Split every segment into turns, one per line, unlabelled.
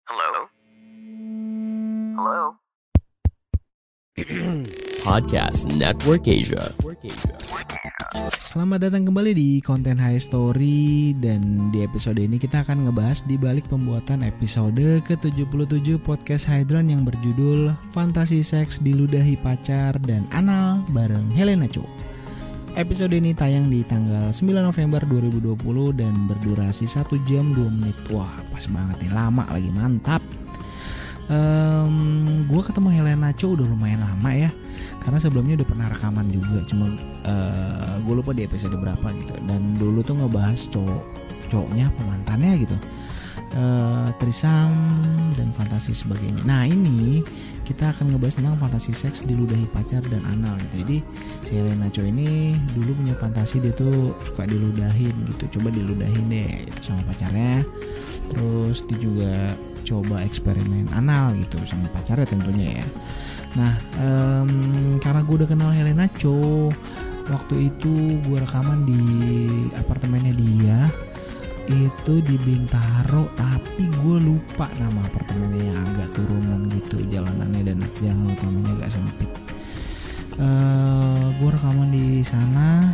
Hello? Hello?
Podcast Network Asia.
Selamat datang kembali di konten High Story. Dan di episode ini kita akan ngebahas di balik pembuatan episode ke-77 podcast Hydron yang berjudul Fantasi Seks Diludahi Pacar dan Anal bareng Helena Cho. Episode ini tayang di tanggal 9 November 2020 dan berdurasi 1 jam 2 menit. Wah, pas banget nih, lama lagi, mantap. Gue ketemu Helena Cho udah lumayan lama ya, karena sebelumnya udah pernah rekaman juga, cuma gue lupa di episode berapa gitu. Dan dulu tuh ngebahas cowoknya apa mantannya gitu, trisam dan fantasi sebagainya. Nah ini kita akan ngebahas tentang fantasi seks diludahi pacar dan anal gitu. Jadi si Helena Cho ini dulu punya fantasi, dia tuh suka diludahin gitu, coba diludahin deh gitu sama pacarnya. Terus dia juga coba eksperimen anal gitu sama pacarnya tentunya ya. Nah karena gue udah kenal Helena Cho, waktu itu gue rekaman di apartemennya dia itu di Bintaro, tapi gue lupa nama apartemennya yang agak turunan gitu jalanannya dan jalan utamanya agak sempit. Gue rekaman di sana,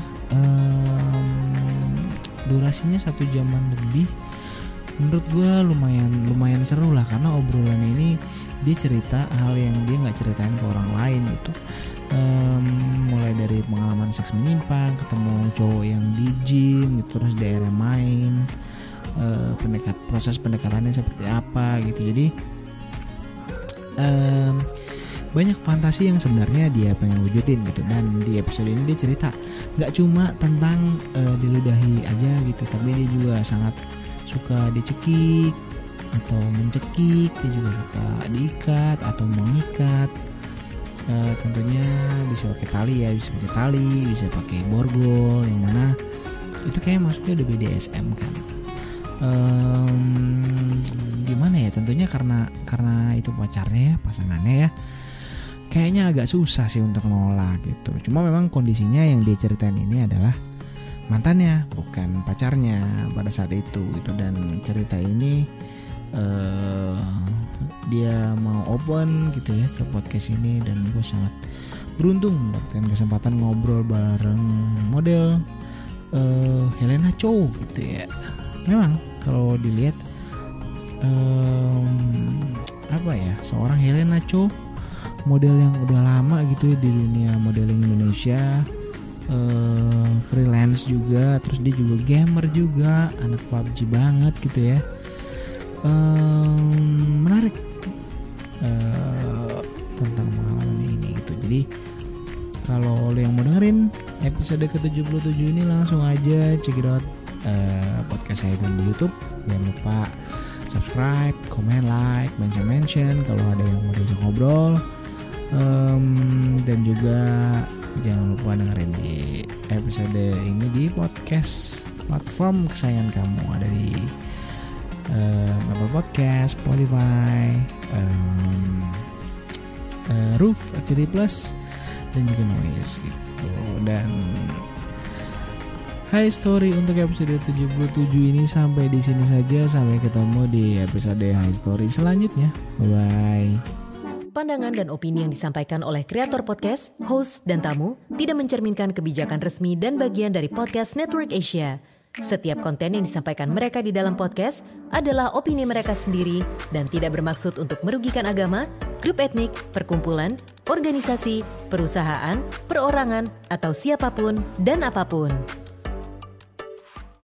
durasinya 1 jaman lebih. Menurut gue lumayan seru lah, karena obrolannya ini dia cerita hal yang dia nggak ceritain ke orang lain gitu. Mulai dari pengalaman seks menyimpang, ketemu cowok yang di gym gitu, terus daerah main, proses pendekatannya seperti apa gitu. Jadi banyak fantasi yang sebenarnya dia pengen wujudin gitu. Dan di episode ini dia cerita nggak cuma tentang diludahi aja gitu, tapi dia juga sangat suka dicekik atau mencekik, dia juga suka diikat atau mengikat. Tentunya bisa pakai tali ya, bisa pakai tali, bisa pakai borgol, yang mana itu kayak masuknya udah BDSM kan. Gimana ya, tentunya karena itu pacarnya ya, pasangannya ya, kayaknya agak susah sih untuk nolak gitu. Cuma memang kondisinya yang dia ceritain ini adalah mantannya, bukan pacarnya pada saat itu gitu. Dan cerita ini dia mau open gitu ya ke podcast ini, dan gue sangat beruntung mendapatkan kesempatan ngobrol bareng model Helena Cho gitu ya. Memang kalau dilihat seorang Helena Cho, model yang udah lama gitu ya di dunia modeling Indonesia, freelance juga, terus dia juga gamer juga, anak PUBG banget gitu ya. Menarik tentang pengalaman ini gitu. Jadi kalau lo yang mau dengerin episode ke-77 ini, langsung aja check it out podcast saya di YouTube. Jangan lupa subscribe, comment, like, mention kalau ada yang mau diajak ngobrol. Dan juga jangan lupa dengerin di episode ini di podcast platform kesayangan kamu. Ada di Apple Podcast, Spotify, Roof, RCTI Plus, dan juga Noise gitu. Dan High Story untuk episode 77 ini sampai di sini saja. Sampai ketemu di episode High Story selanjutnya. Bye-bye.
Pandangan dan opini yang disampaikan oleh kreator podcast, host, dan tamu tidak mencerminkan kebijakan resmi dan bagian dari Podcast Network Asia. Setiap konten yang disampaikan mereka di dalam podcast adalah opini mereka sendiri dan tidak bermaksud untuk merugikan agama, grup etnik, perkumpulan, organisasi, perusahaan, perorangan, atau siapapun dan apapun.